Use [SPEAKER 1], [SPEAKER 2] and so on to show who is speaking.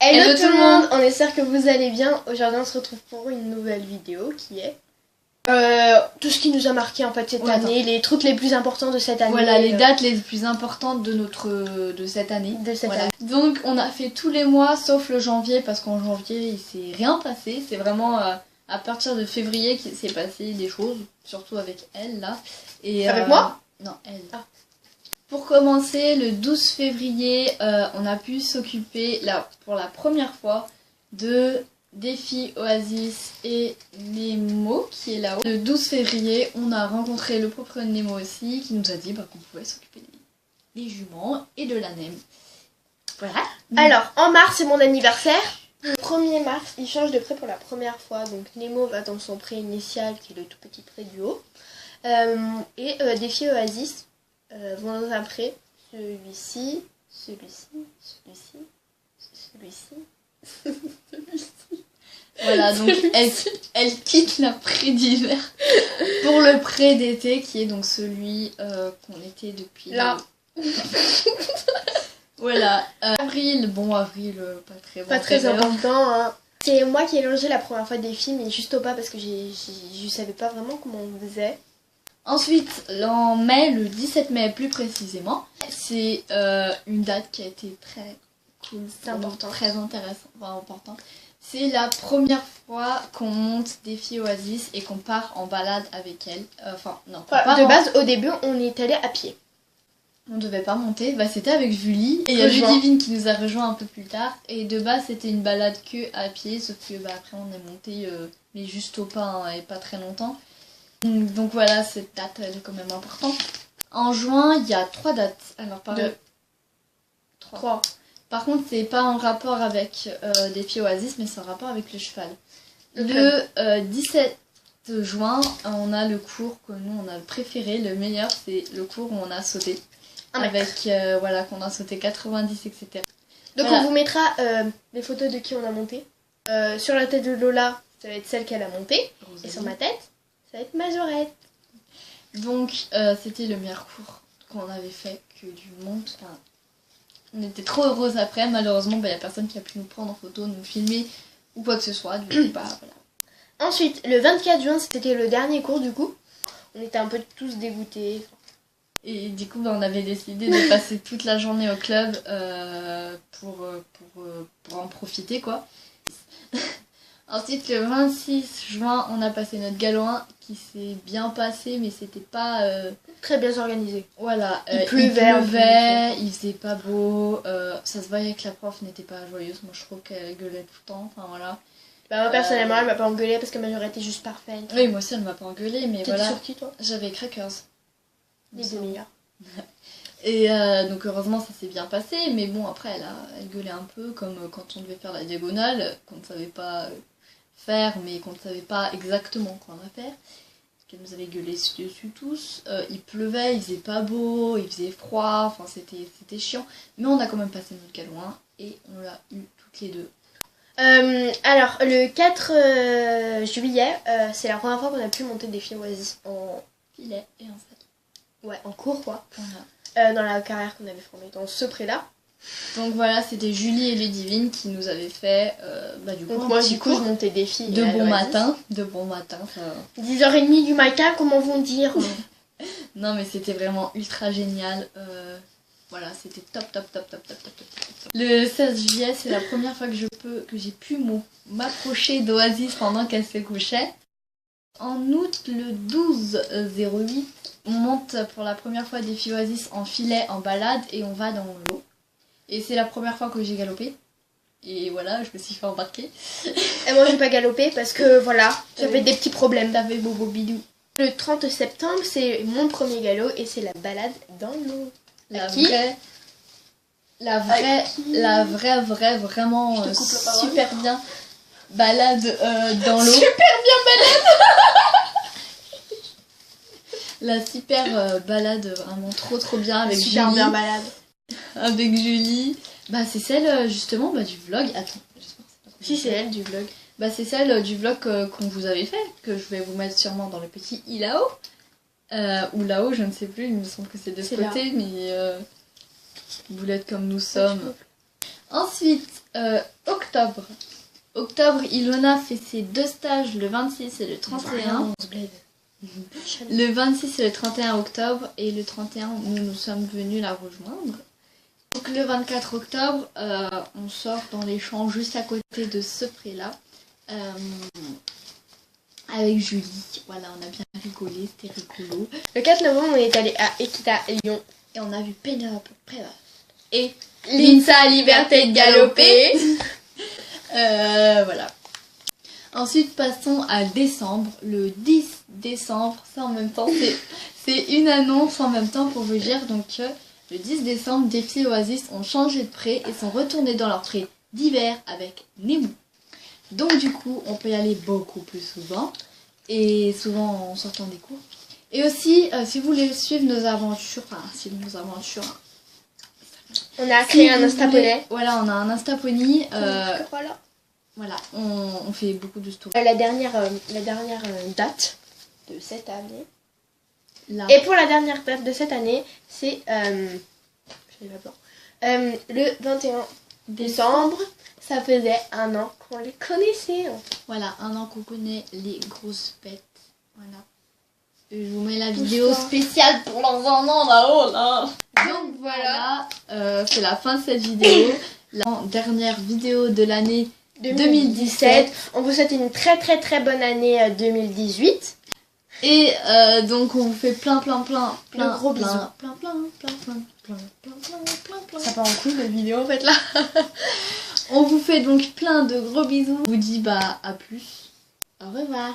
[SPEAKER 1] Hello tout le monde, on espère que vous allez bien. Aujourd'hui on se retrouve pour une nouvelle vidéo qui est tout ce qui nous a marqué en fait cette année, les trucs les plus importants de cette année.
[SPEAKER 2] Voilà, les dates les plus importantes de cette année.
[SPEAKER 1] Année.
[SPEAKER 2] Donc on a fait tous les mois sauf le janvier parce qu'en janvier il s'est rien passé. C'est vraiment à partir de février qu'il s'est passé des choses, surtout avec elle là. Et,
[SPEAKER 1] avec moi?
[SPEAKER 2] Non, elle.
[SPEAKER 1] Ah.
[SPEAKER 2] Pour commencer, le 12 février, on a pu s'occuper pour la première fois de Défi Oasis et Nemo qui est là-haut. Le 12 février, on a rencontré le propriétaire de Nemo aussi qui nous a dit qu'on pouvait s'occuper des juments et de la NEM. Voilà.
[SPEAKER 1] Alors, en mars, c'est mon anniversaire. Le 1er mars, il change de prêt pour la première fois. Donc Nemo va dans son prêt initial qui est le tout petit prêt du haut. Et Défi Oasis vont dans un prêt. Celui-ci.
[SPEAKER 2] Voilà, donc elle quitte la pré d'hiver pour le pré d'été qui est donc celui qu'on était depuis
[SPEAKER 1] là.
[SPEAKER 2] Voilà, avril, pas très
[SPEAKER 1] important. Hein. C'est moi qui ai longé la première fois des filles, mais juste au pas parce que je savais pas vraiment comment on faisait.
[SPEAKER 2] Ensuite, en mai, le 17 mai plus précisément, c'est une date qui a été très cool, très intéressant, enfin important. C'est la première fois qu'on monte Défi Oasis et qu'on part en balade avec elle.
[SPEAKER 1] De base, au début, on est allé à pied.
[SPEAKER 2] On devait pas monter, c'était avec Julie. Et il y a Ludivine qui nous a rejoint un peu plus tard. Et de base, c'était une balade que à pied, sauf que après, on est monté, mais juste au pas et pas très longtemps. Donc voilà, cette date, elle est quand même importante. En juin, il y a 3 dates. Alors, Trois. Par contre, c'est pas en rapport avec Défi Oasis, mais c'est en rapport avec le cheval. Le 17 juin, on a le cours que nous, on a préféré. Le meilleur, c'est le cours où on a sauté. Qu'on a sauté 90, etc.
[SPEAKER 1] Donc on vous mettra des photos de qui on a monté. Sur la tête de Lola, ça va être celle qu'elle a montée. Rosalie. Et sur ma tête, ça va être Majorette.
[SPEAKER 2] Donc c'était le meilleur cours qu'on avait fait que du monde. Enfin, on était trop heureuses après. Malheureusement, il n'y a personne qui a pu nous prendre en photo, nous filmer ou quoi que ce soit. Du coup, voilà.
[SPEAKER 1] Ensuite, le 24 juin, c'était le dernier cours du coup. On était un peu tous dégoûtés.
[SPEAKER 2] Et du coup, on avait décidé de passer toute la journée au club pour en profiter, quoi. Ensuite, le 26 juin, on a passé notre galop 1 qui s'est bien passé, mais c'était pas
[SPEAKER 1] très bien organisé.
[SPEAKER 2] Voilà,
[SPEAKER 1] il pleuvait,
[SPEAKER 2] il faisait pas beau, ça se voyait que la prof n'était pas joyeuse. Moi, je trouve qu'elle gueulait tout le temps, enfin voilà.
[SPEAKER 1] Moi, personnellement, elle m'a pas engueulée parce que Majorette était juste parfaite.
[SPEAKER 2] Oui, moi aussi, elle m'a pas engueulée, mais voilà.
[SPEAKER 1] Sur qui, toi?
[SPEAKER 2] J'avais Crackers.
[SPEAKER 1] Les 2 meilleurs.
[SPEAKER 2] Et donc heureusement ça s'est bien passé, mais bon après elle gueulait un peu comme quand on devait faire la diagonale, qu'on ne savait pas faire mais qu'on ne savait pas exactement quoi on va faire. Qu'elle nous avait gueulé dessus tous, il pleuvait, il faisait pas beau, il faisait froid, enfin c'était chiant, mais on a quand même passé notre galop 1 et on l'a eu toutes les deux.
[SPEAKER 1] Alors le 4 juillet, c'est la première fois qu'on a pu monter Défi Oasis en
[SPEAKER 2] filet et en sac.
[SPEAKER 1] Ouais, en cours quoi.
[SPEAKER 2] Voilà.
[SPEAKER 1] Dans la carrière qu'on avait formée, dans ce pré-là.
[SPEAKER 2] Donc voilà, c'était Julie et Ludivine qui nous avaient fait du coup.
[SPEAKER 1] Donc moi du coup je montais Défi.
[SPEAKER 2] De bon matin.
[SPEAKER 1] 10h30 du matin, comment vont dire.
[SPEAKER 2] Non mais c'était vraiment ultra génial. Voilà, c'était top. Le 16 juillet, c'est la première fois que j'ai pu m'approcher d'Oasis pendant qu'elle se couchait. En août, le 12/08, on monte pour la première fois Défi Oasis en filet, en balade, et on va dans l'eau. Et c'est la première fois que j'ai galopé. Et voilà, je me suis fait embarquer.
[SPEAKER 1] Et moi, j'ai pas galopé parce que voilà, j'avais des petits problèmes.
[SPEAKER 2] T'avais bobo bidou.
[SPEAKER 1] Le 30 septembre, c'est mon premier galop et c'est la balade dans l'eau.
[SPEAKER 2] Vraiment super bien balade dans l'eau.
[SPEAKER 1] Super bien balade.
[SPEAKER 2] La super balade vraiment trop bien avec
[SPEAKER 1] super
[SPEAKER 2] Julie.
[SPEAKER 1] Bien balade.
[SPEAKER 2] Avec Julie. C'est celle justement du vlog. Attends, j'espère que c'est pas.
[SPEAKER 1] Si c'est elle du vlog.
[SPEAKER 2] C'est celle du vlog qu'on vous avait fait, que je vais vous mettre sûrement dans le petit i là-haut. Ou là-haut, je ne sais plus, il me semble que c'est de ce côté, mais boulettes comme nous sommes. Ensuite, octobre. octobre. Octobre, Ilona fait ses 2 stages le 26 et le 31. Le 26 et le 31 octobre. Et le 31, nous sommes venus la rejoindre. Donc le 24 octobre, on sort dans les champs juste à côté de ce pré-là. Avec Julie. Voilà, on a bien rigolé, c'était rigolo.
[SPEAKER 1] Le 4 novembre, on est allé à Equita Lyon.
[SPEAKER 2] Et on a vu Pénélope Prévost.
[SPEAKER 1] Et Linsa Liberté de Galoper.
[SPEAKER 2] Voilà. Ensuite, passons à décembre. Le 10 décembre, ça en même temps, c'est une annonce en même temps pour vous dire. Donc, le 10 décembre, Défi et Oasis ont changé de pré et sont retournés dans leur pré d'hiver avec Nemo. Donc, du coup, on peut y aller beaucoup plus souvent. Et souvent en sortant des cours. Et aussi, si vous voulez suivre nos aventures,
[SPEAKER 1] on a créé un Instaponais.
[SPEAKER 2] Voilà, on a un Instapony.
[SPEAKER 1] Voilà,
[SPEAKER 2] on fait beaucoup de stories.
[SPEAKER 1] La dernière date de cette année.
[SPEAKER 2] Là.
[SPEAKER 1] Et pour la dernière date de cette année, c'est le 21 décembre. Ça faisait 1 an qu'on les connaissait.
[SPEAKER 2] Voilà, 1 an qu'on connaît les grosses bêtes. Voilà. Et je vous mets la vidéo spéciale pour leurs 1 an là-haut là. Donc voilà, c'est la fin de cette vidéo. La dernière vidéo de l'année 2017.
[SPEAKER 1] On vous souhaite une très très très bonne année 2018.
[SPEAKER 2] Et donc on vous fait plein
[SPEAKER 1] gros bisous. Ça part en couille cette vidéo en fait là.
[SPEAKER 2] On vous fait donc plein de gros bisous. On vous dit à plus.
[SPEAKER 1] Au revoir.